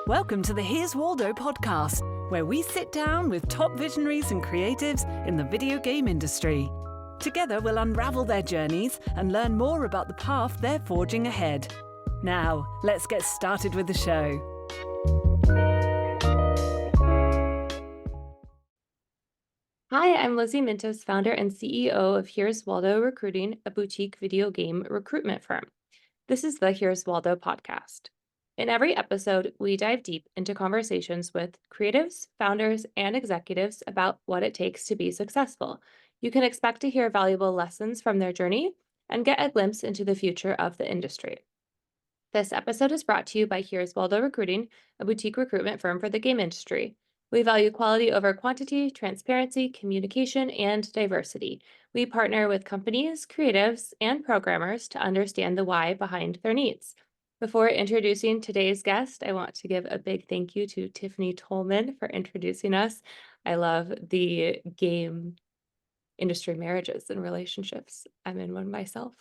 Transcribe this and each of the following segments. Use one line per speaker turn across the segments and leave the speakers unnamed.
Welcome to the Here's Waldo podcast, where we sit down with top visionaries and creatives in the video game industry. Together, we'll unravel their journeys and learn more about the path they're forging ahead. Now, let's get started with the show.
Hi, I'm Lizzie Mintus, founder and CEO of Here's Waldo Recruiting, a boutique video game recruitment firm. This is the Here's Waldo podcast. In every episode, we dive deep into conversations with creatives, founders, and executives about what it takes to be successful. You can expect to hear valuable lessons from their journey and get a glimpse into the future of the industry. This episode is brought to you by Here's Waldo Recruiting, a boutique recruitment firm for the game industry. We value quality over quantity, transparency, communication, and diversity. We partner with companies, creatives, and programmers to understand the why behind their needs. Before introducing today's guest, I want to give a big thank you to Tiffany Tolman for introducing us. I love the game industry marriages and relationships. I'm in one myself.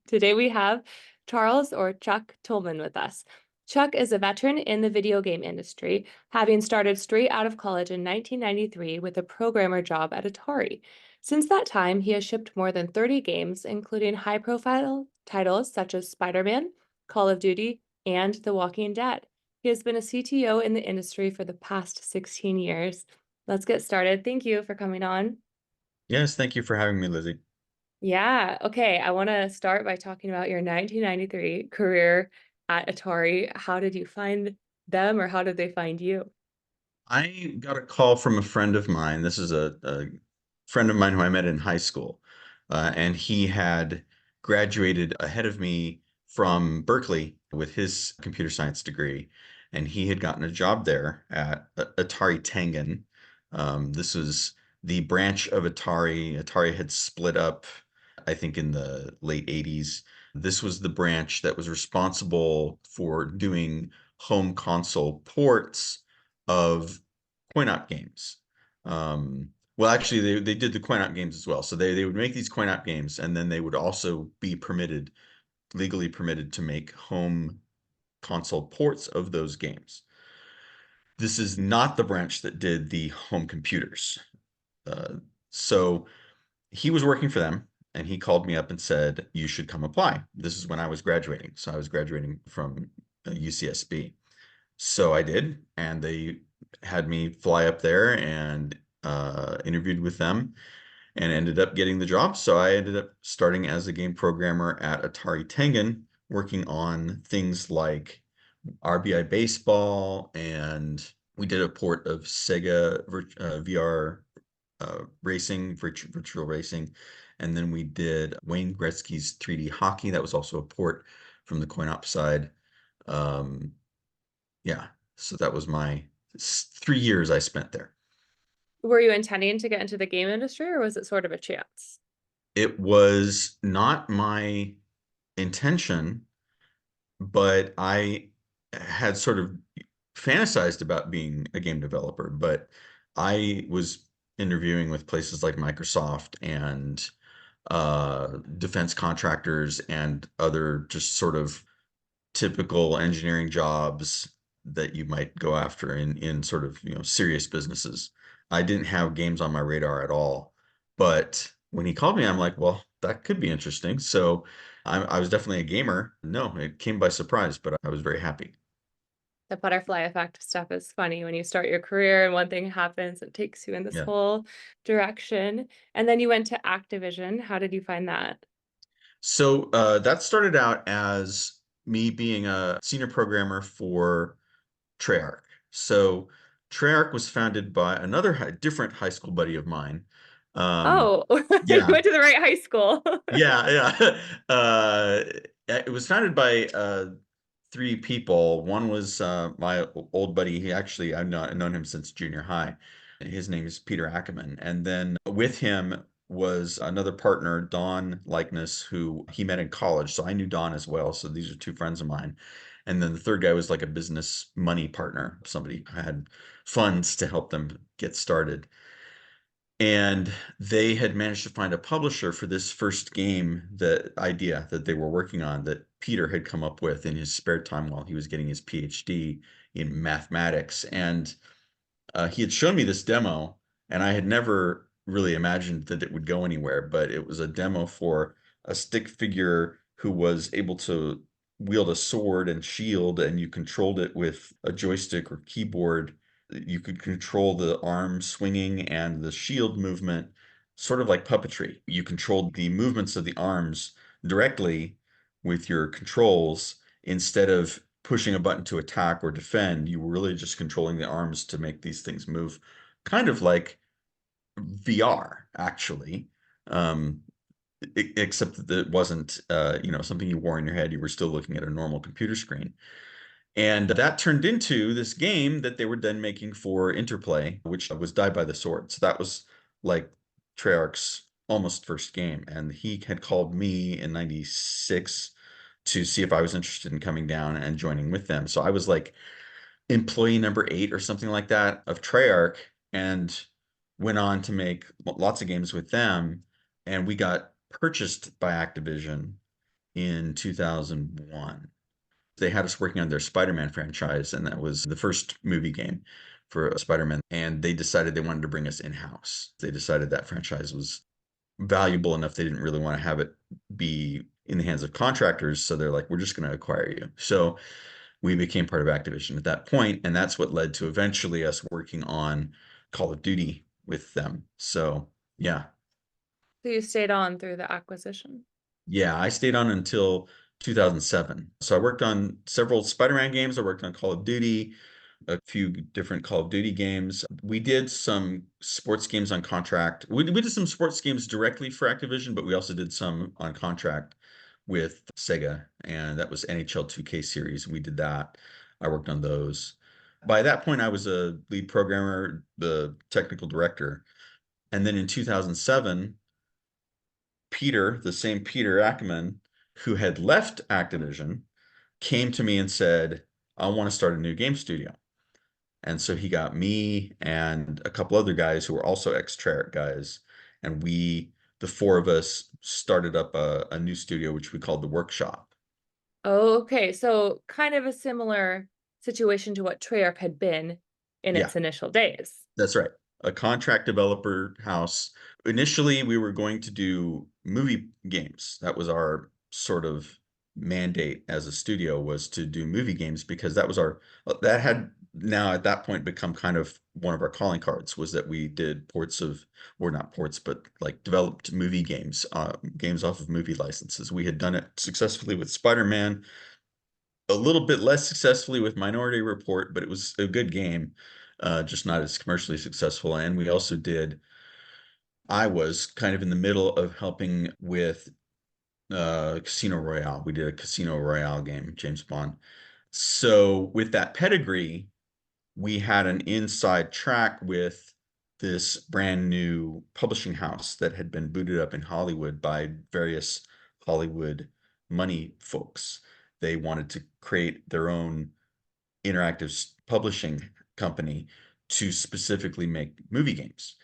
Today we have Charles or Chuck Tolman with us. Chuck is a veteran in the video game industry, having started straight out of college in 1993 with a programmer job at Atari. Since that time, he has shipped more than 30 games, including high-profile titles such as Spider-Man, Call of Duty, and The Walking Dead. He has been a CTO in the industry for the past 16 years. Let's get started. Thank you for coming on.
Yes, thank you for having me, Lizzie.
Yeah, okay. I want to start by talking about your 1993 career at Atari. How did you find them, or how did they find you?
I got a call from a friend of mine. This is a friend of mine who I met in high school, and he had graduated ahead of me from Berkeley with his computer science degree, and he had gotten a job there at Atari Tengen. This was the branch of Atari. Atari had split up, I think, in the late 80s. This was the branch that was responsible for doing home console ports of coin-op games. Well, actually, they did the coin-op games as well. So they would make these coin-op games, and then they would also be legally permitted to make home console ports of those games. This is not the branch that did the home computers. So he was working for them, and he called me up and said, you should come apply. This is when I was graduating. So I was graduating from UCSB. So I did, and they had me fly up there and interviewed with them and ended up getting the job. So I ended up starting as a game programmer at Atari Tengen, working on things like RBI Baseball, and we did a port of Sega VR racing, virtual racing. And then we did Wayne Gretzky's 3D hockey. That was also a port from the coin-op side. Yeah, so that was my 3 years I spent there.
Were you intending to get into the game industry, or was it sort of a chance?
It was not my intention, but I had sort of fantasized about being a game developer, but I was interviewing with places like Microsoft and defense contractors and other just sort of typical engineering jobs that you might go after in sort of, serious businesses. I didn't have games on my radar at all, but when he called me, I'm like, well, that could be interesting. So I was definitely a gamer. No, it came by surprise, but I was very happy.
The butterfly effect stuff is funny when you start your career and one thing happens, it takes you in this
Yeah.
whole direction. And then you went to Activision. How did you find that?
So that started out as me being a senior programmer for Treyarch. So Treyarch was founded by another different high school buddy of mine.
Oh, you
Yeah,
went to the right high school.
yeah. It was founded by three people. One was my old buddy. I've known him since junior high. His name is Peter Ackerman. And then with him was another partner, Don Likeness, who he met in college. So I knew Don as well. So these are two friends of mine. And then the third guy was like a business money partner, somebody who had funds to help them get started. And they had managed to find a publisher for this first game, the idea that they were working on, that Peter had come up with in his spare time while he was getting his PhD in mathematics. And he had shown me this demo, and I had never really imagined that it would go anywhere, but it was a demo for a stick figure who was able to wield a sword and shield, and you controlled it with a joystick or keyboard. You could control the arm swinging and the shield movement, sort of like puppetry. You controlled the movements of the arms directly with your controls instead of pushing a button to attack or defend. You were really just controlling the arms to make these things move, kind of like VR, actually. Um, Except that it wasn't, something you wore in your head. You were still looking at a normal computer screen. And that turned into this game that they were then making for Interplay, which was Die by the Sword. So that was like Treyarch's almost first game. And he had called me in 96 to see if I was interested in coming down and joining with them. So I was like employee number 8 or something like that of Treyarch, and went on to make lots of games with them. And we got purchased by Activision in 2001. They had us working on their Spider-Man franchise, and that was the first movie game for Spider-Man. And they decided they wanted to bring us in-house. They decided that franchise was valuable enough they didn't really want to have it be in the hands of contractors. So they're like, we're just going to acquire you. So we became part of Activision at that point, and that's what led to eventually us working on Call of Duty with them. So yeah.
So you stayed on through the acquisition.
Yeah, I stayed on until 2007. So I worked on several Spider-Man games. I worked on Call of Duty, a few different Call of Duty games. We did some sports games on contract. We did some sports games directly for Activision, but we also did some on contract with Sega, and that was NHL 2K series. We did that. I worked on those. By that point, I was a lead programmer, the technical director. And then in 2007, Peter, the same Peter Ackerman, who had left Activision, came to me and said, I want to start a new game studio. And so he got me and a couple other guys who were also ex-Treyarch guys. And the 4 of us, started up a new studio, which we called The Workshop.
Oh, okay. So kind of a similar situation to what Treyarch had been in
Yeah.
its initial days.
That's right. A contract developer house. Initially, we were going to do movie games. That was our sort of mandate as a studio, was to do movie games, because that had now at that point become kind of one of our calling cards, was that we did not ports, but like developed movie games, games off of movie licenses. We had done it successfully with Spider-Man, a little bit less successfully with Minority Report, but it was a good game, just not as commercially successful. And I was kind of in the middle of helping with Casino Royale. We did a Casino Royale game, James Bond. So with that pedigree, we had an inside track with this brand new publishing house that had been booted up in Hollywood by various Hollywood money folks. They wanted to create their own interactive publishing company to specifically make movie games.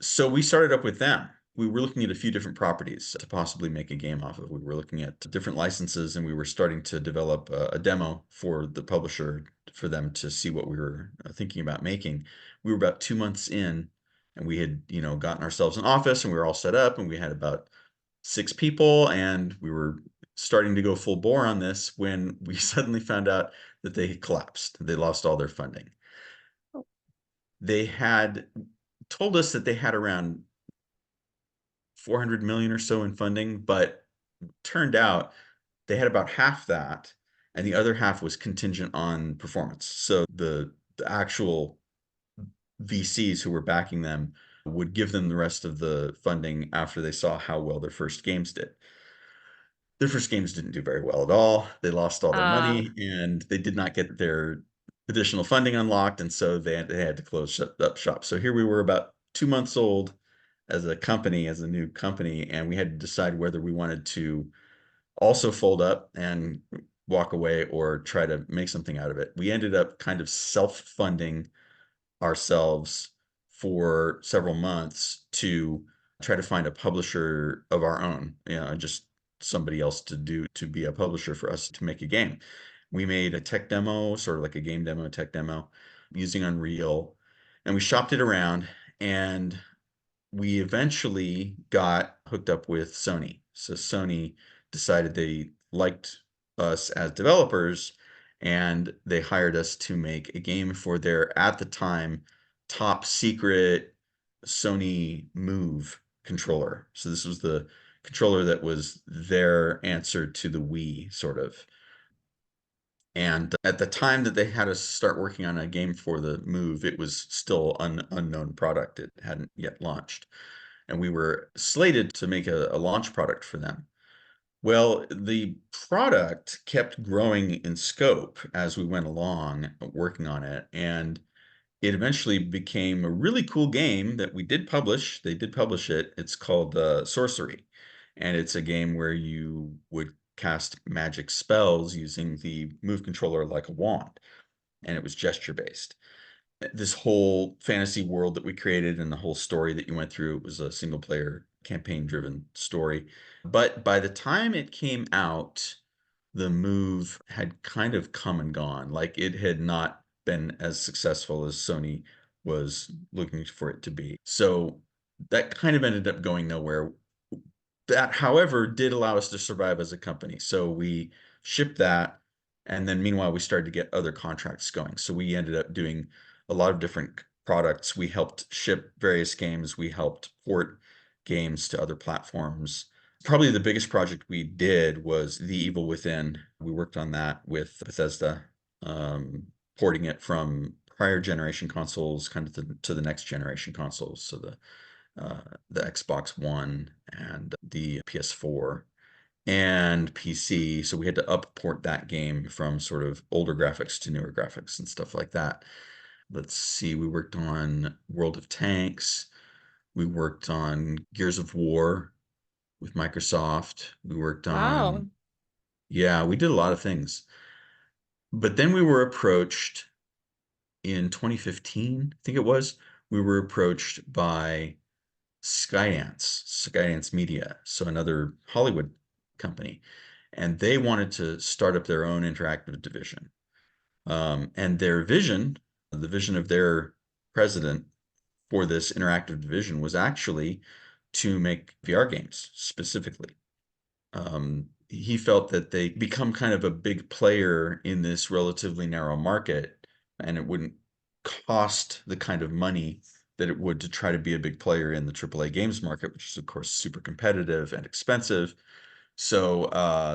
So we started up with them. We were looking at a few different properties to possibly make a game off of. We were looking at different licenses, and we were starting to develop a demo for the publisher for them to see what we were thinking about making. We were about 2 months in, and we had, gotten ourselves an office, and we were all set up, and we had about 6 people, and we were starting to go full bore on this when we suddenly found out that they had collapsed. They lost all their funding. They had told us that they had around 400 million or so in funding, but turned out they had about half that, and the other half was contingent on performance. So the actual VCs who were backing them would give them the rest of the funding after they saw how well their first games did. Their first games didn't do very well at all. They lost all their money, and they did not get their additional funding unlocked, and so they had to close up shop. So here we were, about 2 months old as a new company, and we had to decide whether we wanted to also fold up and walk away or try to make something out of it. We ended up kind of self-funding ourselves for several months to try to find a publisher of our own, just somebody else to be a publisher for us to make a game. We made a tech demo, sort of like a game demo, tech demo, using Unreal, and we shopped it around, and we eventually got hooked up with Sony. So Sony decided they liked us as developers, and they hired us to make a game for their, at the time, top secret Sony Move controller. So this was the controller that was their answer to the Wii, sort of. And at the time that they had us start working on a game for the Move, it was still an unknown product. It hadn't yet launched. And we were slated to make a launch product for them. Well, the product kept growing in scope as we went along working on it. And it eventually became a really cool game that we did publish. They did publish it. It's called Sorcery. And it's a game where you would cast magic spells using the Move controller like a wand. And it was gesture based. This whole fantasy world that we created and the whole story that you went through, it was a single player campaign driven story. But by the time it came out, the Move had kind of come and gone. Like, it had not been as successful as Sony was looking for it to be. So that kind of ended up going nowhere. That, however, did allow us to survive as a company. So we shipped that, and then meanwhile we started to get other contracts going. So we ended up doing a lot of different products. We helped ship various games. We helped port games to other platforms. Probably the biggest project we did was The Evil Within. We worked on that with Bethesda, porting it from prior generation consoles kind of to the next generation consoles. So the Xbox One and the PS4 and PC. So we had to upport that game from sort of older graphics to newer graphics and stuff like that. Let's see, we worked on World of Tanks. We worked on Gears of War with Microsoft. We worked
Wow.
on, yeah, we did a lot of things. But then we were approached in 2015, I think it was. We were approached by Skydance Media, so another Hollywood company, and they wanted to start up their own interactive division. And their vision, the vision of their president for this interactive division, was actually to make VR games specifically. He felt that they become kind of a big player in this relatively narrow market, and it wouldn't cost the kind of money that it would to try to be a big player in the AAA games market, which is of course super competitive and expensive. So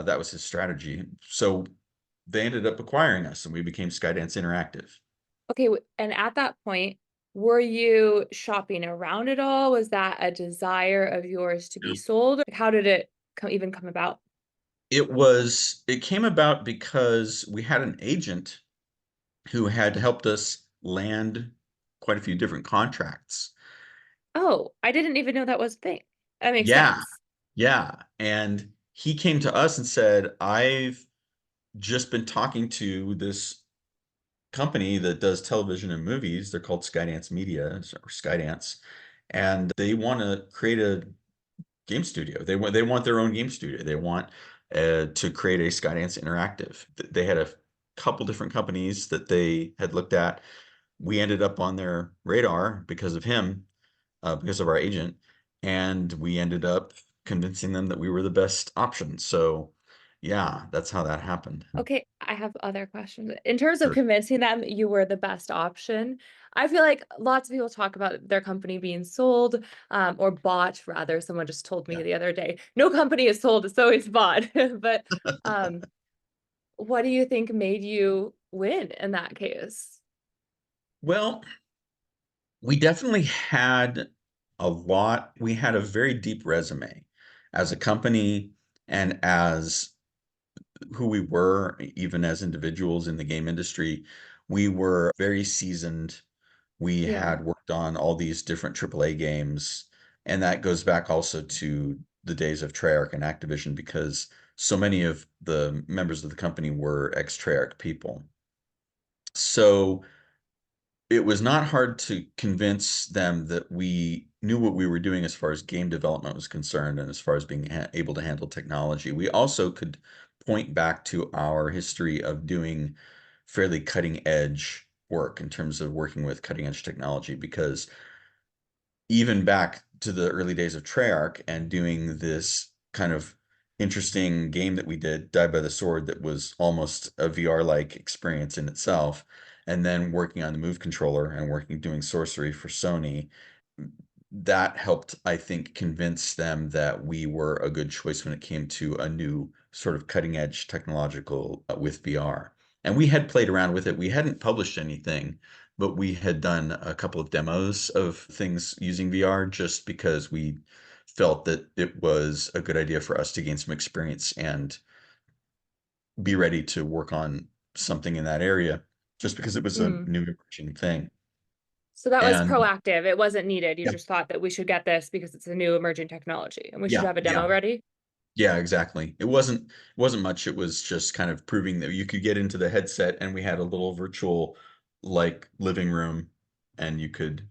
that was his strategy. So they ended up acquiring us, and we became Skydance Interactive.
Okay, and at that point, were you shopping around at all? Was that a desire of yours to be sold? Like, how did it even come about?
It came about because we had an agent who had helped us land quite a few different contracts.
Oh, I didn't even know that was a thing. That makes
Yeah,
sense.
yeah. And he came to us and said, I've just been talking to this company that does television and movies. They're called Skydance Media or Skydance, and they want to create a game studio. They want their own game studio. They want to create a Skydance Interactive. They had a couple different companies that they had looked at. We ended up on their radar because of him, because of our agent, and we ended up convincing them that we were the best option. So yeah, that's how that happened.
Okay, I have other questions. In terms of
Sure.
convincing them you were the best option, I feel like lots of people talk about their company being sold, or bought rather. Someone just told me
Yeah.
the other day, no company is sold, it's always bought. But what do you think made you win in that case?
Well, we definitely had we had a very deep resume as a company and as who we were, even as individuals in the game industry. We were very seasoned. We
Yeah.
had worked on all these different AAA games, and that goes back also to the days of Treyarch and Activision, because so many of the members of the company were ex-Treyarch people. So it was not hard to convince them that we knew what we were doing as far as game development was concerned and as far as being able to handle technology. We also could point back to our history of doing fairly cutting edge work in terms of working with cutting edge technology, because even back to the early days of Treyarch and doing this kind of interesting game that we did, Die by the Sword, that was almost a VR-like experience in itself, and then working on the Move controller and doing Sorcery for Sony, that helped, I think, convince them that we were a good choice when it came to a new sort of cutting edge technological with VR. And we had played around with it. We hadn't published anything, but we had done a couple of demos of things using VR just because we felt that it was a good idea for us to gain some experience and be ready to work on something in that area, just because it was a new emerging thing.
So that was
And
proactive. It wasn't needed. You
yeah,
just thought that we should get this because it's a new emerging technology and we should
yeah,
have a
yeah.
demo ready.
Yeah, exactly. It wasn't much. It was just kind of proving that you could get into the headset, and we had a little virtual like living room, and you could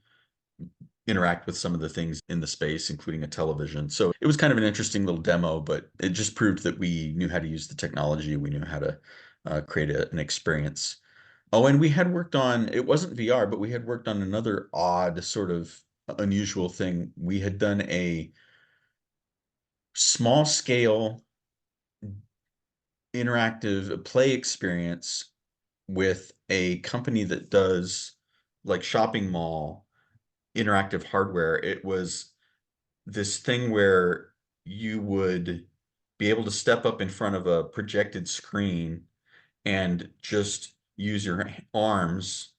interact with some of the things in the space, including a television. So it was kind of an interesting little demo, but it just proved that we knew how to use the technology. We knew how to create an experience. Oh, and we had worked on, it wasn't VR, but we had worked on another odd sort of unusual thing. We had done a small scale interactive play experience with a company that does like shopping mall interactive hardware. It was this thing where you would be able to step up in front of a projected screen and just use your arms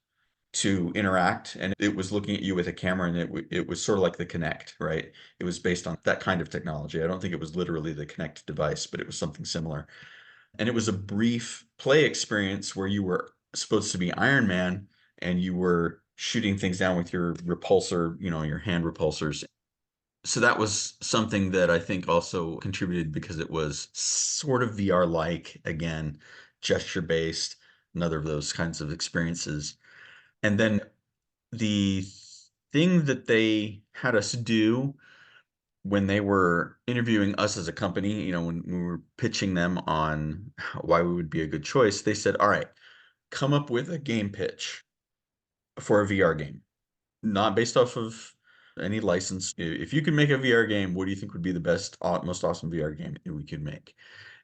to interact, and it was looking at you with a camera, and it was sort of like the Kinect, right? It was based on that kind of technology. I don't think it was literally the Kinect device, but it was something similar. And it was a brief play experience where you were supposed to be Iron Man and you were shooting things down with your repulsor, your hand repulsors. So that was something that I think also contributed because it was sort of VR-like, again, gesture-based, another of those kinds of experiences. And then the thing that they had us do when they were interviewing us as a company, when we were pitching them on why we would be a good choice, they said, all right, come up with a game pitch for a VR game, not based off of any license. If you could make a VR game, what do you think would be the best, most awesome VR game that we could make?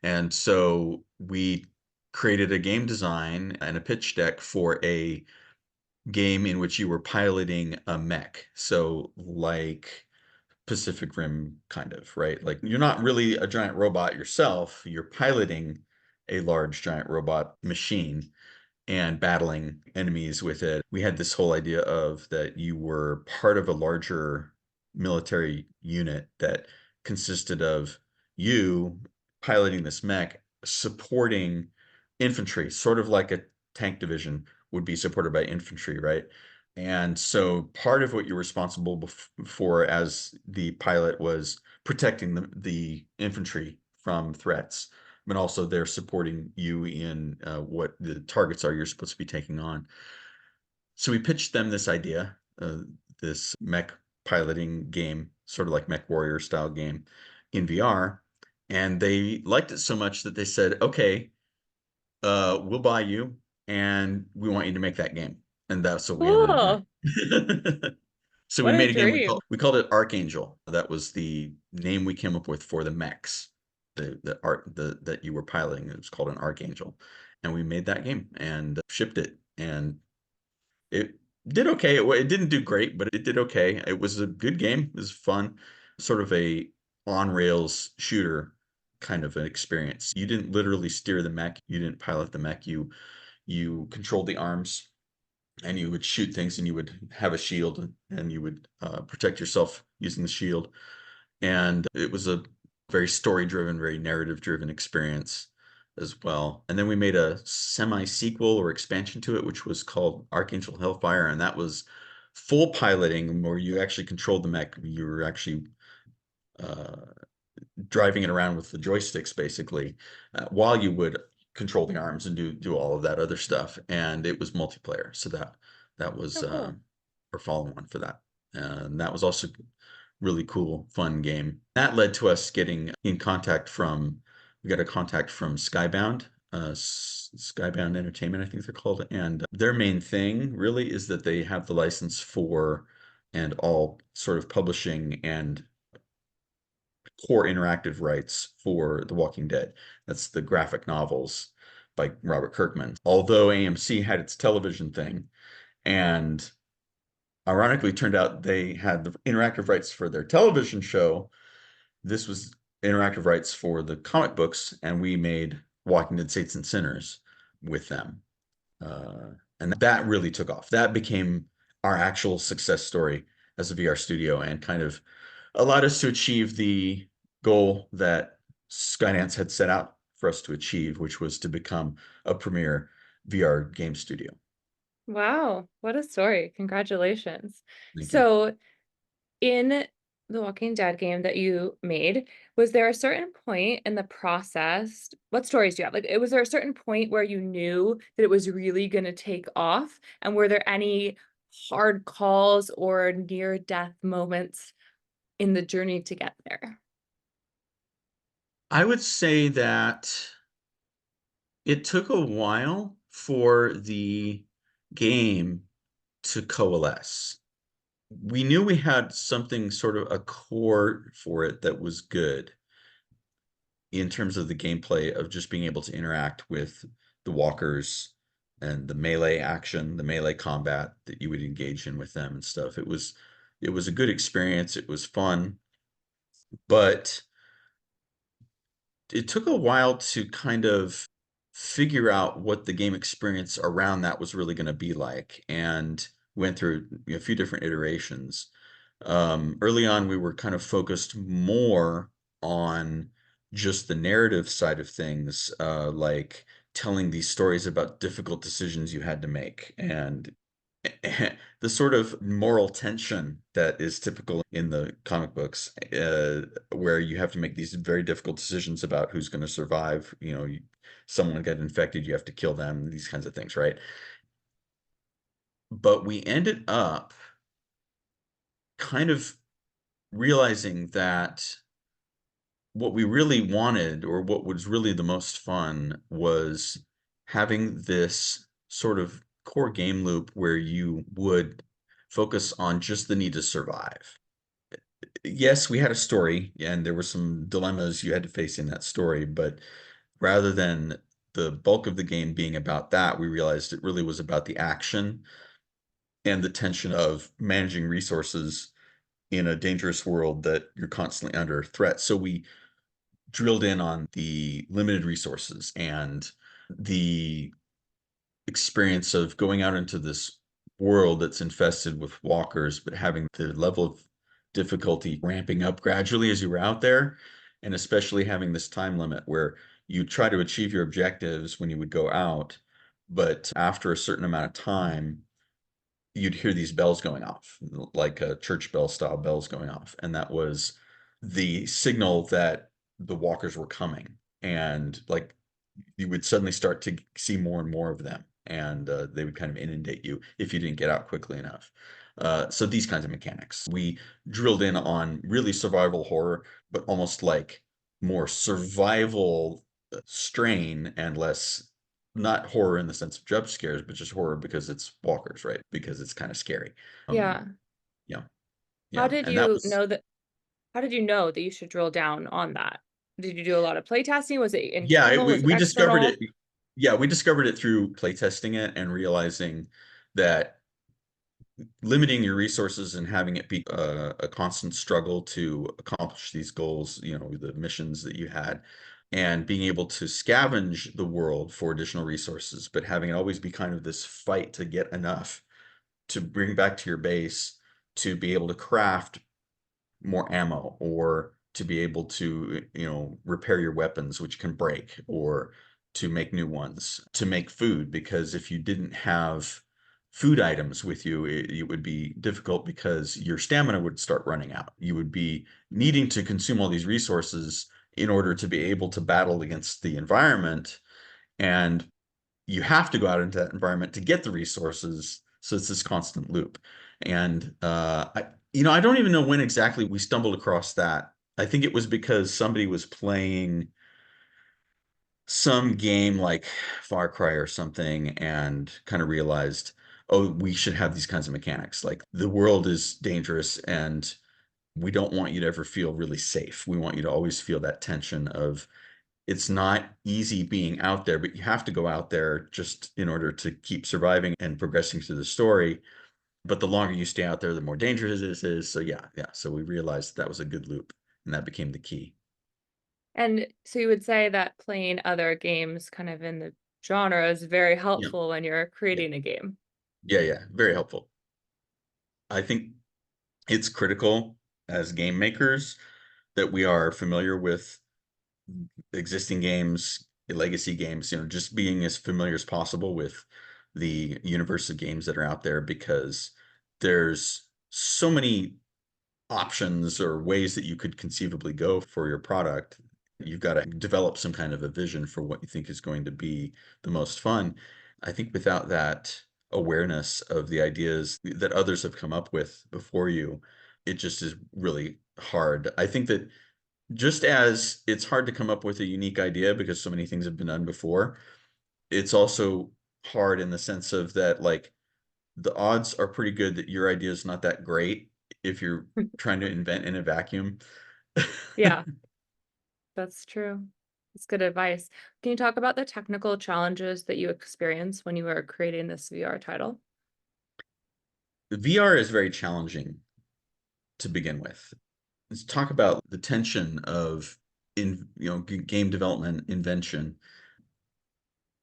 And so we created a game design and a pitch deck for a game in which you were piloting a mech. So like Pacific Rim kind of, right? Like you're not really a giant robot yourself, you're piloting a large giant robot machine and battling enemies with it. We had this whole idea of that you were part of a larger military unit that consisted of you piloting this mech, supporting infantry, sort of like a tank division would be supported by infantry, right? And so part of what you're responsible for as the pilot was protecting the infantry from threats, but also they're supporting you in what the targets are you're supposed to be taking on. So we pitched them this idea, this mech piloting game, sort of like Mech Warrior style game in VR. And they liked it so much that they said, okay, we'll buy you and we want you to make that game. And that's what we ended up
Cool.
doing. So we
What a
made a game,
dream.
we called it Archangel. That was the name we came up with for the mechs, the art that you were piloting. It was called an Archangel. And we made that game and shipped it. And it did okay. It didn't do great, but it did okay. It was a good game. It was fun. Sort of a on rails shooter kind of an experience. You didn't literally steer the mech. You didn't pilot the mech. You controlled the arms and you would shoot things, and you would have a shield, and you would protect yourself using the shield. And it was a very story driven, very narrative driven experience as well. And then we made a semi sequel or expansion to it, which was called Archangel Hellfire. And that was full piloting where you actually controlled the mech. You were actually uh, driving it around with the joysticks basically, while you would control the arms and do all of that other stuff. And it was multiplayer. So That was
Oh, cool.
our follow-on for that. And that was also really cool, fun game. That led to us getting in contact from, we got a contact from Skybound, Skybound Entertainment, I think they're called. And their main thing really is that they have the license for and all sort of publishing and core interactive rights for The Walking Dead. That's the graphic novels by Robert Kirkman. Although AMC had its television thing, and ironically turned out they had the interactive rights for their television show, this was interactive rights for the comic books, and we made Walking Dead Saints and Sinners with them. And that really took off. That became our actual success story as a VR studio and kind of allowed us to achieve the goal that Skydance had set out for us to achieve, which was to become a premier VR game studio.
Wow, what a story. Congratulations.
Thank you.
So in the Walking Dead game that you made, was there a certain point in the process? What stories do you have? Like, was there a certain point where you knew that it was really going to take off? And were there any hard calls or near-death moments in the journey to get there?
I would say that it took a while for the game to coalesce. We knew we had something sort of a core for it that was good in terms of the gameplay of just being able to interact with the walkers and the melee action, the melee combat that you would engage in with them and stuff. It was a good experience. It was fun, but it took a while to kind of figure out what the game experience around that was really going to be like, and went through a few different iterations. Early on, we were kind of focused more on just the narrative side of things, like telling these stories about difficult decisions you had to make, and the sort of moral tension that is typical in the comic books, where you have to make these very difficult decisions about who's going to survive. Someone got infected, you have to kill them, these kinds of things, right? But we ended up kind of realizing that what we really wanted, or what was really the most fun, was having this sort of core game loop where you would focus on just the need to survive. Yes, we had a story, and there were some dilemmas you had to face in that story, but rather than the bulk of the game being about that, we realized it really was about the action and the tension of managing resources in a dangerous world that you're constantly under threat. So we drilled in on the limited resources and the experience of going out into this world that's infested with walkers, but having the level of difficulty ramping up gradually as you were out there, and especially having this time limit where you try to achieve your objectives when you would go out, but after a certain amount of time, you'd hear these bells going off, like a church bell style bells going off. And that was the signal that the walkers were coming. And like you would suddenly start to see more and more of them. And they would kind of inundate you if you didn't get out quickly enough. So these kinds of mechanics. We drilled in on really survival horror, but almost like more survival strain and less, not horror in the sense of jump scares, but just horror because it's walkers, right? Because it's kind of scary.
Yeah.
Yeah.
How
Yeah.
did
And that
you
was,
know that? How did you know that you should drill down on that? Did you do a lot of play testing? Was it
yeah,
internal? Was it
we discovered
external?
it. Yeah, we discovered it through playtesting it and realizing that limiting your resources and having it be a constant struggle to accomplish these goals, the missions that you had, and being able to scavenge the world for additional resources, but having it always be kind of this fight to get enough to bring back to your base to be able to craft more ammo, or to be able to, repair your weapons, which can break, or to make new ones, to make food, because if you didn't have food items with you, it would be difficult because your stamina would start running out. You would be needing to consume all these resources in order to be able to battle against the environment. And you have to go out into that environment to get the resources So it's this constant loop. And I don't even know when exactly we stumbled across that. I think it was because somebody was playing some game like Far Cry or something and kind of realized, oh, we should have these kinds of mechanics. Like the world is dangerous and we don't want you to ever feel really safe. We want you to always feel that tension of it's not easy being out there, but you have to go out there just in order to keep surviving and progressing through the story. But the longer you stay out there, the more dangerous it is. So yeah. So we realized that was a good loop, and that became the key.
And so you would say that playing other games kind of in the genre is very
Yeah,
helpful when you're
yeah,
creating a game.
yeah. Very helpful. I think it's critical as game makers that we are familiar with existing games, legacy games, just being as familiar as possible with the universe of games that are out there, because there's so many options or ways that you could conceivably go for your product. You've got to develop some kind of a vision for what you think is going to be the most fun. I think without that awareness of the ideas that others have come up with before you, it just is really hard. I think that just as it's hard to come up with a unique idea because so many things have been done before, it's also hard in the sense of that, like, the odds are pretty good that your idea is not that great if you're trying to invent in a vacuum.
Yeah, that's true. That's good advice. Can you talk about the technical challenges that you experienced when you were creating this VR title?
VR is very challenging to begin with. Let's talk about the tension of game development invention.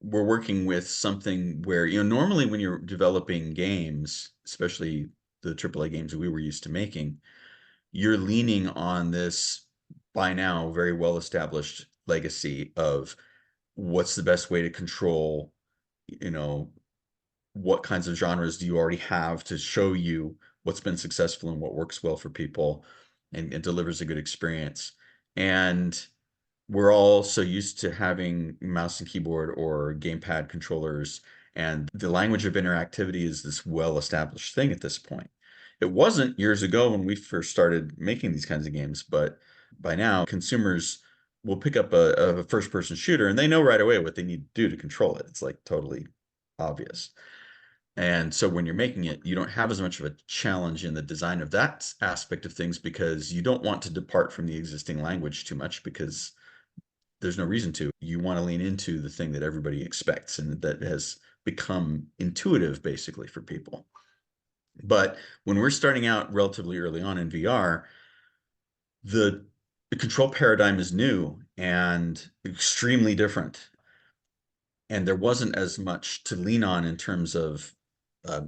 We're working with something where, normally when you're developing games, especially the AAA games that we were used to making, you're leaning on this by now very well established legacy of what's the best way to control, you know, what kinds of genres do you already have to show you what's been successful and what works well for people and delivers a good experience. And we're all so used to having mouse and keyboard or gamepad controllers, and the language of interactivity is this well-established thing at this point. It wasn't years ago when we first started making these kinds of games, but by now consumers will pick up a first-person shooter and they know right away what they need to do to control it. It's like totally obvious. And so when you're making it, you don't have as much of a challenge in the design of that aspect of things because you don't want to depart from the existing language too much, because there's no reason to. You want to lean into the thing that everybody expects and that has become intuitive basically for people. But when we're starting out relatively early on in VR, the, the control paradigm is new and extremely different. And there wasn't as much to lean on in terms of uh,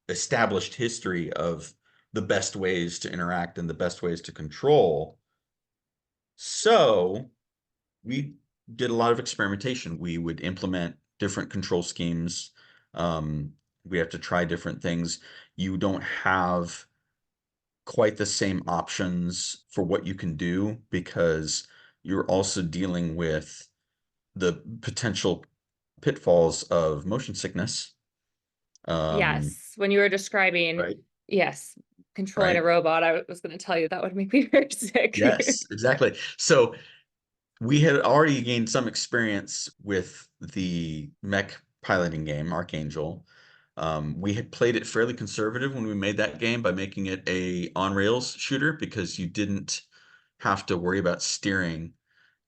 established history of the best ways to interact and the best ways to control. So we did a lot of experimentation. We would implement different control schemes. We have to try different things. You don't have quite the same options for what you can do because you're also dealing with the potential pitfalls of motion sickness. Um,
Yes, when you were describing,
right,
yes, controlling a
right.
robot, I was going to tell you that would make me very sick.
Yes, exactly. So we had already gained some experience with the mech piloting game, Archangel. We had played it fairly conservative when we made that game by making it a on-rails shooter because you didn't have to worry about steering,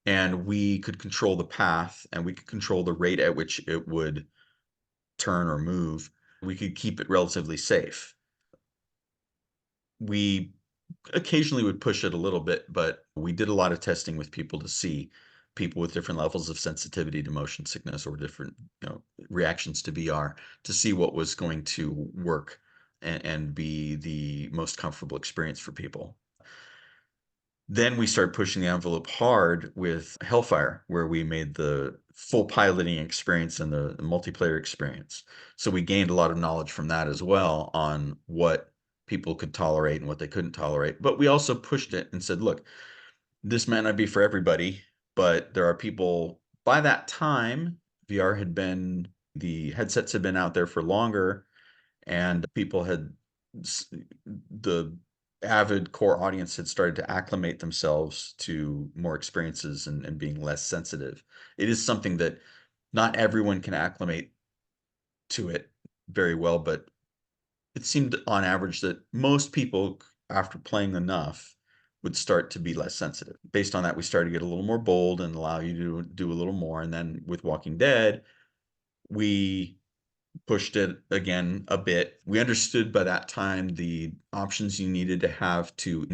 and we could control the path and we could control the rate at which it would turn or move. We could keep it relatively safe. We occasionally would push it a little bit, but we did a lot of testing with people to see people with different levels of sensitivity to motion sickness or different, reactions to VR, to see what was going to work and be the most comfortable experience for people. Then we started pushing the envelope hard with Hellfire, where we made the full piloting experience and the multiplayer experience. So we gained a lot of knowledge from that as well on what people could tolerate and what they couldn't tolerate. But we also pushed it and said, look, this might not be for everybody, but there are people. By that time, VR had been, the headsets had been out there for longer, and the avid core audience had started to acclimate themselves to more experiences and being less sensitive. It is something that not everyone can acclimate to it very well, but it seemed on average that most people, after playing enough, would start to be less sensitive. Based on that, we started to get a little more bold and allow you to do a little more. And then with Walking Dead, we pushed it again a bit. We understood by that time the options you needed to have to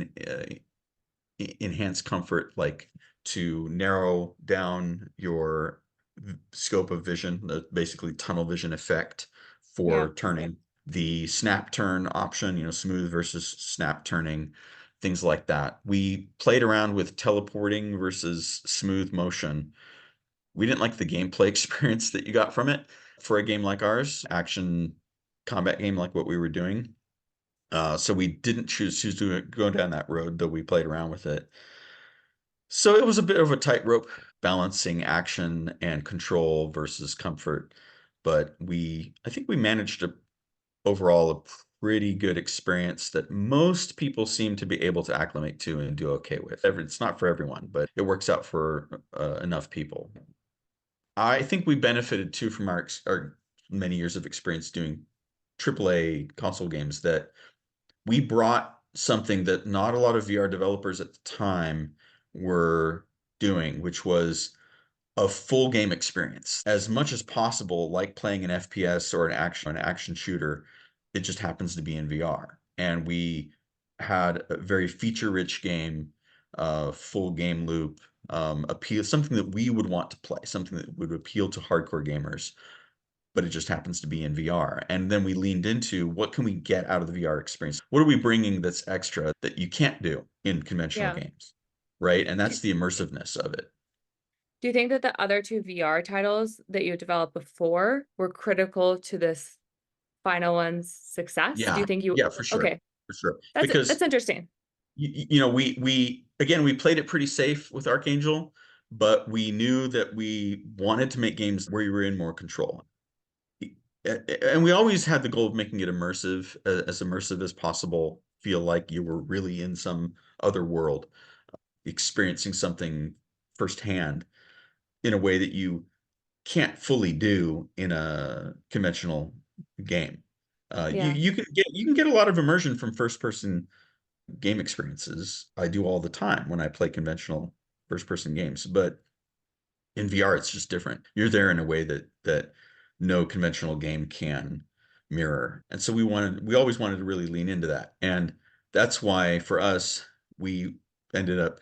enhance comfort, like to narrow down your scope of vision, the basically tunnel vision effect
Yeah.
for turning, the snap turn option, smooth versus snap turning, things like that. We played around with teleporting versus smooth motion. We didn't like the gameplay experience that you got from it for a game like ours, action combat game like what we were doing. So we didn't choose to go down that road, though we played around with it. So it was a bit of a tightrope balancing action and control versus comfort, but I think we managed overall a pretty good experience that most people seem to be able to acclimate to and do okay with. It's not for everyone, but it works out for enough people. I think we benefited too from our many years of experience doing AAA console games, that we brought something that not a lot of VR developers at the time were doing, which was a full game experience as much as possible, like playing an FPS or an action shooter. It just happens to be in VR, and we had a very feature-rich game, full game loop, something that we would want to play, something that would appeal to hardcore gamers, but it just happens to be in VR. And then we leaned into, what can we get out of the VR experience? What are we bringing that's extra that you can't do in conventional
Yeah.
games, right? And
Do,
that's the immersiveness of it.
do you think that the other two VR titles that you developed before were critical to this final one's success? Do
Yeah,
you think you,
yeah, for sure,
okay,
for sure.
that's
Because
interesting.
we played it pretty safe with Archangel, but we knew that we wanted to make games where you were in more control. And we always had the goal of making it as immersive as possible, feel like you were really in some other world, experiencing something firsthand in a way that you can't fully do in a conventional game. You
Yeah.
you can get a lot of immersion from first person game experiences. I do all the time when I play conventional first person games, but in VR it's just different. You're there in a way that no conventional game can mirror. And so we always wanted to really lean into that. And that's why for us, we ended up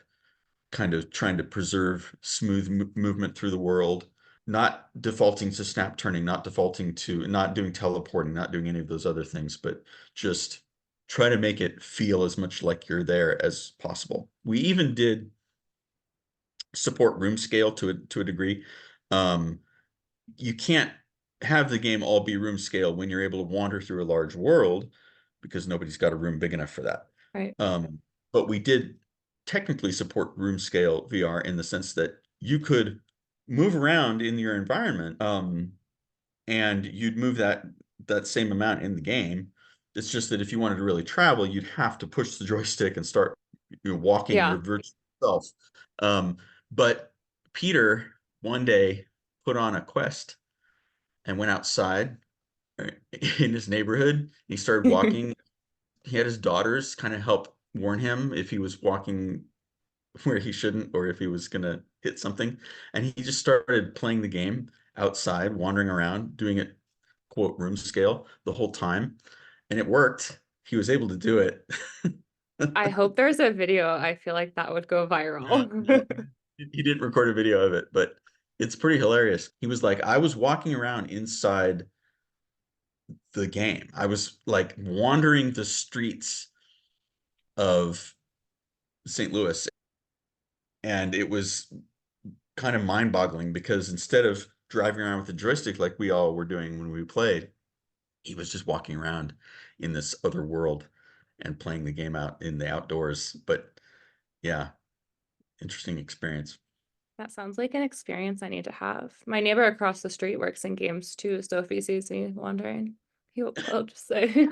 kind of trying to preserve smooth movement through the world, not defaulting to snap turning, not doing teleporting, not doing any of those other things, but just try to make it feel as much like you're there as possible. We even did support room scale to a degree. You can't have the game all be room scale when you're able to wander through a large world, because nobody's got a room big enough for that.
Right.
But we did technically support room scale VR in the sense that you could move around in your environment, and you'd move that same amount in the game. It's just that if you wanted to really travel, you'd have to push the joystick and start walking your
Yeah.
virtual self. Um, but Peter one day put on a quest and went outside in his neighborhood. He started walking. He had his daughters kind of help warn him if he was walking where he shouldn't or if he was going to hit something. And he just started playing the game outside, wandering around, doing it, quote, room scale the whole time. And it worked. He was able to do it.
I hope there's a video. I feel like that would go
No,
viral.
he didn't record a video of it, but it's pretty hilarious. He was like, I was walking around inside the game. I was like wandering the streets of St. Louis, and it was kind of mind-boggling because instead of driving around with a joystick like we all were doing when we played, he was just walking around in this other world and playing the game out in the outdoors. But yeah, interesting experience.
That sounds like an experience I need to have. My neighbor across the street works in games too, so if he sees me wandering, I'll just say,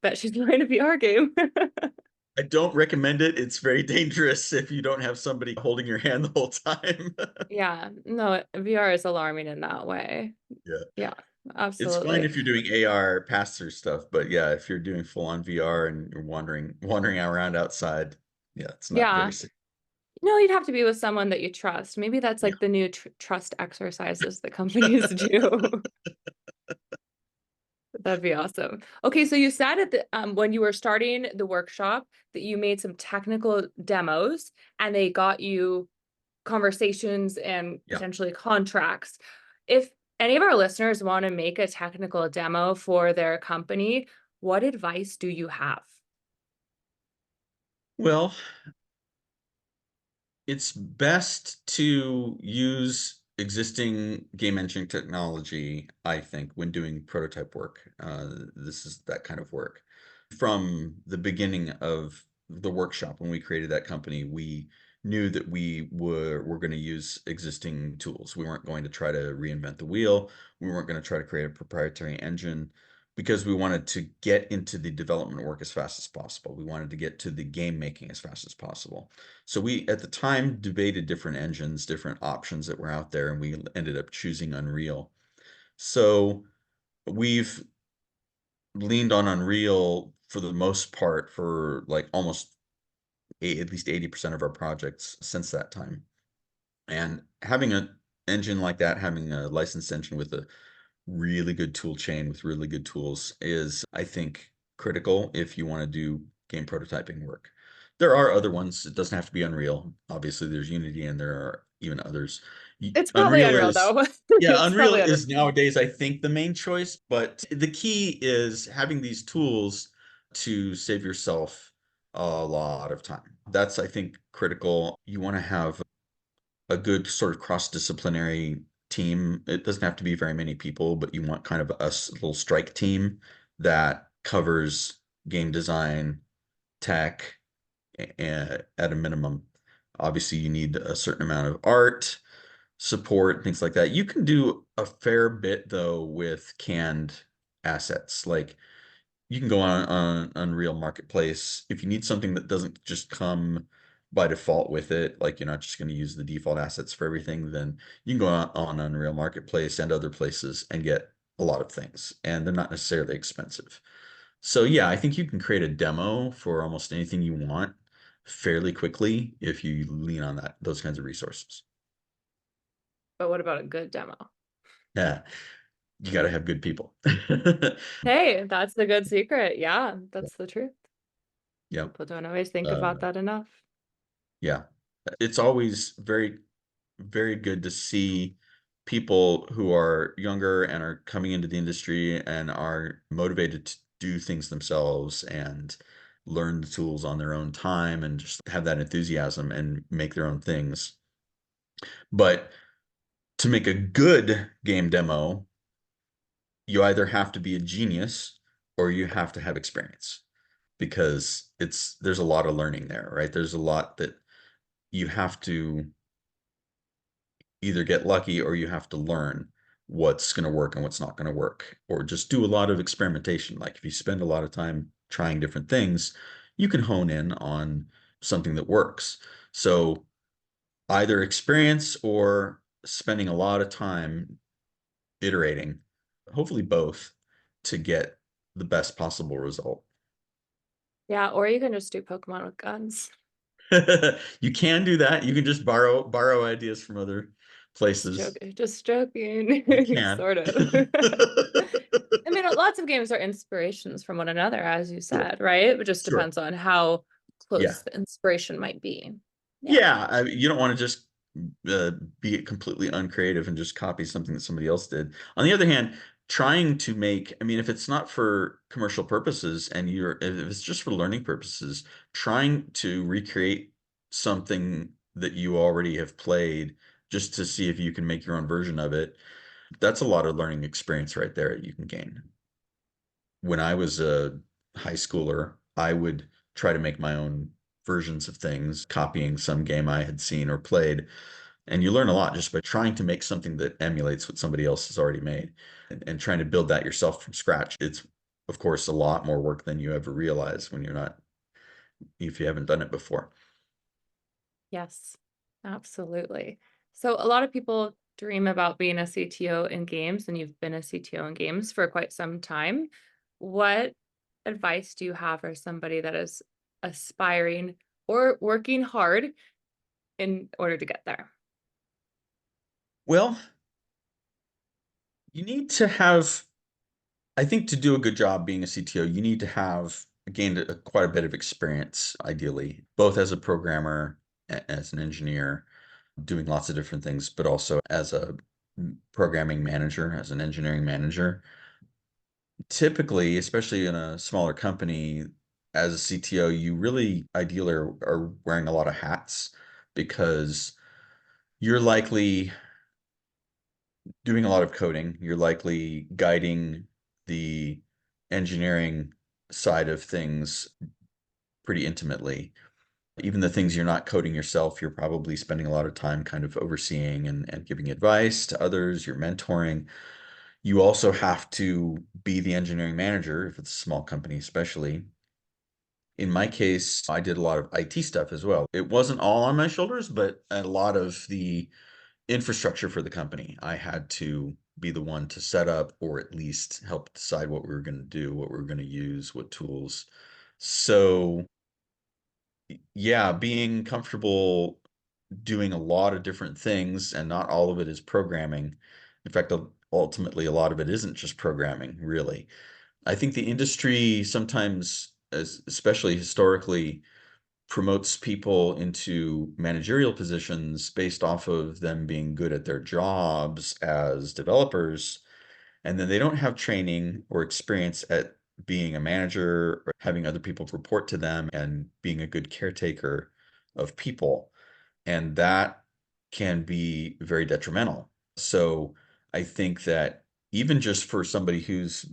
bet she's playing a VR game.
I don't recommend it. It's very dangerous if you don't have somebody holding your hand the whole time.
Yeah, no, VR is alarming in that way.
Yeah.
Yeah,
It's fine
absolutely.
if you're doing AR pass-through stuff, but yeah, if you're doing full-on VR and you're wandering around outside, yeah, it's not very
Yeah.
safe.
No, you'd have to be with someone that you trust. Maybe that's
Yeah.
like the new trust exercises that companies do. That'd be awesome. Okay, so you said at the when you were starting the workshop that you made some technical demos and they got you conversations and
Yeah.
potentially contracts. If any of our listeners want to make a technical demo for their company, what advice do you have?
Well, it's best to use existing game engine technology, I think, when doing prototype work. This is that kind of work. From the beginning of the workshop, when we created that company, we knew that we were going to use existing tools. We weren't going to try to reinvent the wheel. We weren't going to try to create a proprietary engine because we wanted to get into the development work as fast as possible. We wanted to get to the game making as fast as possible. So we, at the time, debated different engines, different options that were out there, and we ended up choosing Unreal. So we've leaned on Unreal for the most part for like almost at least 80% of our projects since that time. And having an engine like that, having a licensed engine with a really good tool chain with really good tools is, I think, critical if you want to do game prototyping work. There are other ones. It doesn't have to be Unreal. Obviously, there's Unity and there are even others.
It's probably
Unreal
Unreal
is,
though.
yeah,
It's
Unreal
probably Unreal.
is nowadays, I think, the main choice, but the key is having these tools to save yourself a lot of time. That's, I think, critical. You want to have a good sort of cross-disciplinary team. It doesn't have to be very many people, but you want kind of a little strike team that covers game design, tech, at a minimum. Obviously, you need a certain amount of art, support, things like that. You can do a fair bit though with canned assets. Like you can go on Unreal Marketplace if you need something that doesn't just come by default with it, like you're not just going to use the default assets for everything, then you can go on Unreal Marketplace and other places and get a lot of things, and they're not necessarily expensive. So yeah, I think you can create a demo for almost anything you want fairly quickly if you lean on those kinds of resources.
But what about a good demo?
Yeah, you got to have good people.
Hey, that's the good secret. Yeah, that's the truth.
Yep.
People don't always think
Uh,
about that enough.
yeah. It's always very, very good to see people who are younger and are coming into the industry and are motivated to do things themselves and learn the tools on their own time and just have that enthusiasm and make their own things. But to make a good game demo, you either have to be a genius or you have to have experience because there's a lot of learning there, right? There's a lot that you have to either get lucky or you have to learn what's going to work and what's not going to work, or just do a lot of experimentation. Like if you spend a lot of time trying different things, you can hone in on something that works. So either experience or spending a lot of time iterating, hopefully both, to get the best possible result.
Yeah, or you can just do Pokemon with guns.
You can do that. You can just borrow ideas from other
Just
places.
joking, just joking.
You can.
Sort of. I mean, lots of games are inspirations from one another, as you
Sure.
said, right? It just
Sure.
depends on how
Yeah.
close the inspiration might be. Yeah.
Yeah. You don't want to just be completely uncreative and just copy something that somebody else did. On the other hand, trying to make, I mean, if it's not for commercial purposes and if it's just for learning purposes, trying to recreate something that you already have played just to see if you can make your own version of it, that's a lot of learning experience right there you can gain. When I was a high schooler, I would try to make my own versions of things, copying some game I had seen or played. And you learn a lot just by trying to make something that emulates what somebody else has already made and trying to build that yourself from scratch. It's, of course, a lot more work than you ever realize when if you haven't done it before.
Yes, absolutely. So a lot of people dream about being a CTO in games, and you've been a CTO in games for quite some time. What advice do you have for somebody that is aspiring or working hard in order to get there?
Well, you need to have, I think to do a good job being a CTO, you need to have gained quite a bit of experience, ideally, both as a programmer, as an engineer, doing lots of different things, but also as a programming manager, as an engineering manager. Typically, especially in a smaller company, as a CTO, you really ideally are wearing a lot of hats because you're likely doing a lot of coding. You're likely guiding the engineering side of things pretty intimately. Even the things you're not coding yourself, you're probably spending a lot of time kind of overseeing and giving advice to others. You're mentoring. You also have to be the engineering manager, if it's a small company, especially. In my case, I did a lot of IT stuff as well. It wasn't all on my shoulders, but a lot of the infrastructure for the company, I had to be the one to set up or at least help decide what we were going to do, what we were going to use, what tools. So, yeah, being comfortable doing a lot of different things and not all of it is programming. In fact, ultimately, a lot of it isn't just programming, really. I think the industry sometimes, especially historically, promotes people into managerial positions based off of them being good at their jobs as developers, and then they don't have training or experience at being a manager or having other people report to them and being a good caretaker of people. And that can be very detrimental. So I think that even just for somebody who's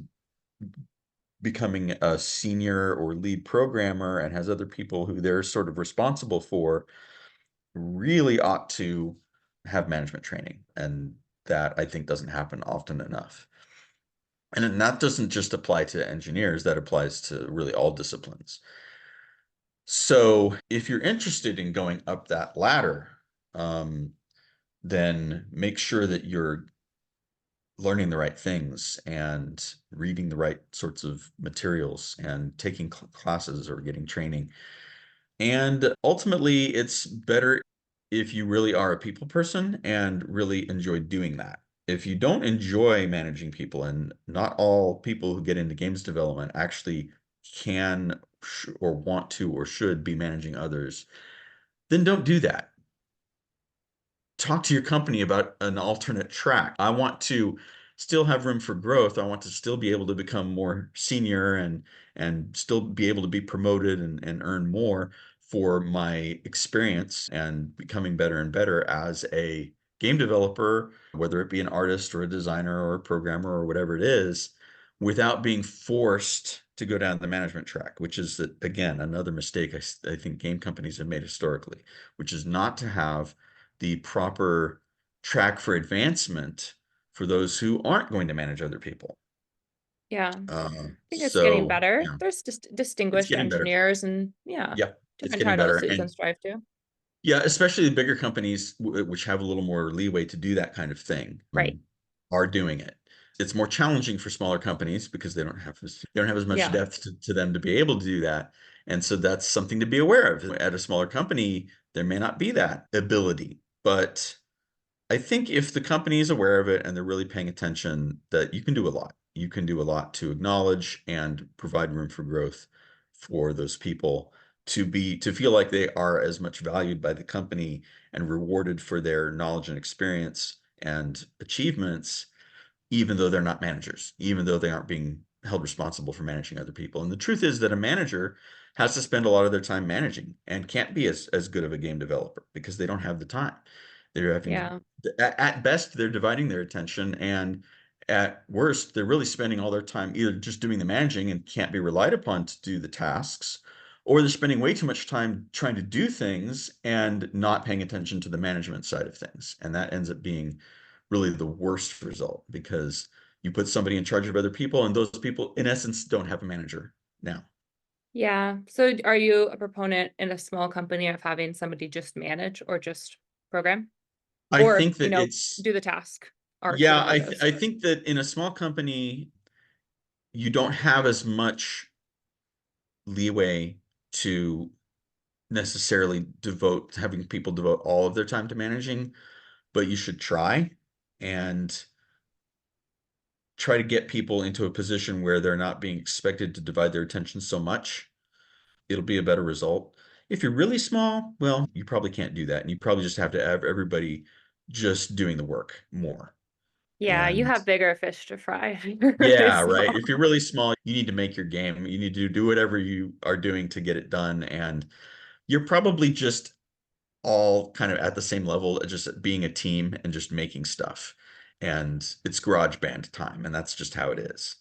becoming a senior or lead programmer and has other people who they're sort of responsible for, really ought to have management training. And that I think doesn't happen often enough. And that doesn't just apply to engineers, that applies to really all disciplines. So if you're interested in going up that ladder, then make sure that you're learning the right things and reading the right sorts of materials and taking classes or getting training. And ultimately, it's better if you really are a people person and really enjoy doing that. If you don't enjoy managing people, and not all people who get into games development actually can or want to or should be managing others, then don't do that. Talk to your company about an alternate track. I want to still have room for growth. I want to still be able to become more senior and still be able to be promoted and earn more for my experience and becoming better and better as a game developer, whether it be an artist or a designer or a programmer or whatever it is, without being forced to go down the management track, which is that, again, another mistake I think game companies have made historically, which is not to have the proper track for advancement for those who aren't going to manage other people.
Yeah, I think it's getting
So
better.
yeah,
There's just
it's
distinguished
getting better.
engineers and
Yeah, it's
different
getting
titles
better.
that you can
And
strive to.
yeah, especially the bigger companies, which have a little more leeway to do that kind of thing,
Right.
are doing it. It's more challenging for smaller companies because they don't have as much
Yeah.
depth to them to be able to do that. And so that's something to be aware of. At a smaller company, there may not be that ability, but I think if the company is aware of it and they're really paying attention, that you can do a lot. You can do a lot to acknowledge and provide room for growth for those people to feel like they are as much valued by the company and rewarded for their knowledge and experience and achievements, even though they're not managers, even though they aren't being held responsible for managing other people. And the truth is that a manager has to spend a lot of their time managing and can't be as good of a game developer because they don't have the time. They're having
Yeah.
at best, they're dividing their attention, and at worst, they're really spending all their time either just doing the managing and can't be relied upon to do the tasks, or they're spending way too much time trying to do things and not paying attention to the management side of things. And that ends up being really the worst result, because you put somebody in charge of other people, and those people, in essence, don't have a manager now.
Yeah. So are you a proponent in a small company of having somebody just manage or just program?
I
Or,
think that it's,
do the task, arch,
yeah,
whatever it is.
I think that in a small company, you don't have as much leeway to necessarily having people devote all of their time to managing, but you should try and try to get people into a position where they're not being expected to divide their attention so much. It'll be a better result. If you're really small, well, you probably can't do that. And you probably just have to have everybody just doing the work more.
Yeah, you
And
have bigger fish to fry if you're really
yeah, right.
small.
If you're really small, you need to make your game. You need to do whatever you are doing to get it done. And you're probably just all kind of at the same level, just being a team and just making stuff. And it's garage band time, and that's just how it is.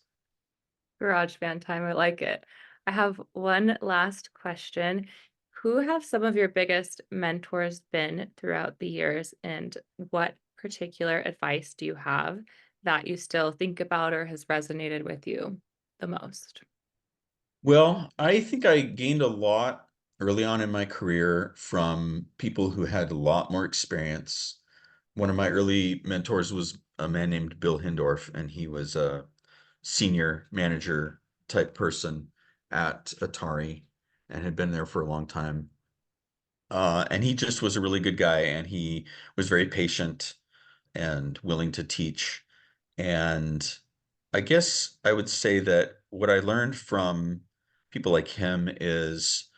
Garage band time, I like it. I have one last question. Who have some of your biggest mentors been throughout the years, and what particular advice do you have that you still think about or has resonated with you the most?
Well, I think I gained a lot early on in my career from people who had a lot more experience. One of my early mentors was a man named Bill Hindorf, and he was a senior manager type person at Atari and had been there for a long time. And he just was a really good guy, and he was very patient and willing to teach. And I guess I would say that what I learned from people like him is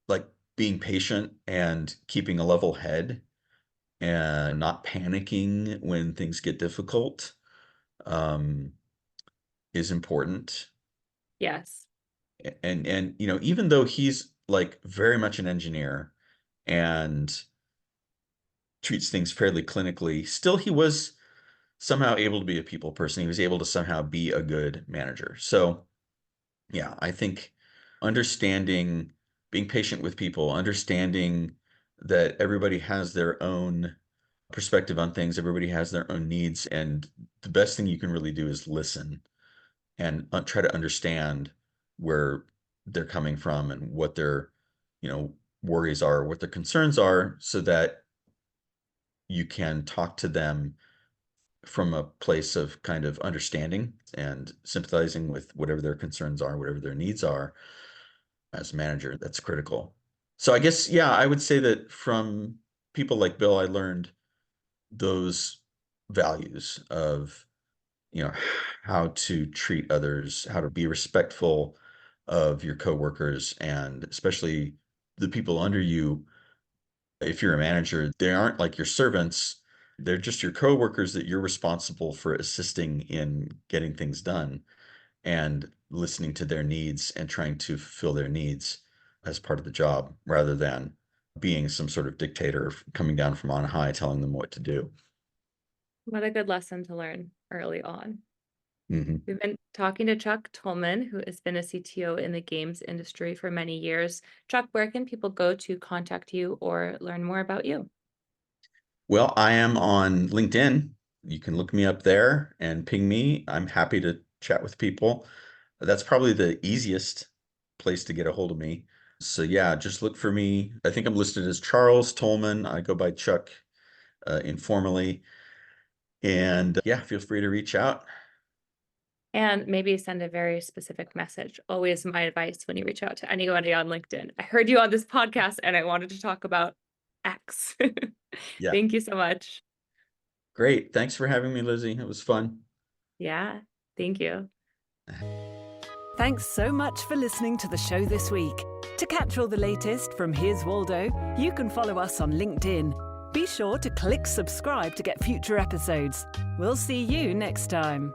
like being patient and keeping a level head and not panicking when things get difficult, um, is important.
Yes.
And even though he's like very much an engineer and treats things fairly clinically, still he was somehow able to be a people person. He was able to somehow be a good manager. So yeah, I think understanding, being patient with people, understanding that everybody has their own perspective on things, everybody has their own needs, and the best thing you can really do is listen and try to understand where they're coming from and what their, worries are, what their concerns are, so that you can talk to them from a place of kind of understanding and sympathizing with whatever their concerns are, whatever their needs are. As a manager, that's critical. So I guess, yeah, I would say that from people like Bill, I learned those values of, you know, how to treat others, how to be respectful of your coworkers, and especially the people under you. If you're a manager, they aren't like your servants. They're just your coworkers that you're responsible for assisting in getting things done and listening to their needs and trying to fulfill their needs as part of the job, rather than being some sort of dictator coming down from on high telling them what to do.
What a good lesson to learn early on.
Mhm.
We've been talking to Chuck Tolman, who has been a CTO in the games industry for many years. Chuck, where can people go to contact you or learn more about you?
Well, I am on LinkedIn. You can look me up there and ping me. I'm happy to chat with people. That's probably the easiest place to get a hold of me. So yeah, just look for me. I think I'm listed as Charles Tolman. I go by Chuck informally. And yeah, feel free to reach out.
And maybe send a very specific message. Always my advice when you reach out to anybody on LinkedIn. I heard you on this podcast and I wanted to talk about X.
Yeah,
Thank you so much.
great. Thanks for having me, Lizzie. It was fun.
Yeah, thank you.
Thanks so much for listening to the show this week. To catch all the latest from Here's Waldo, you can follow us on LinkedIn. Be sure to click subscribe to get future episodes. We'll see you next time.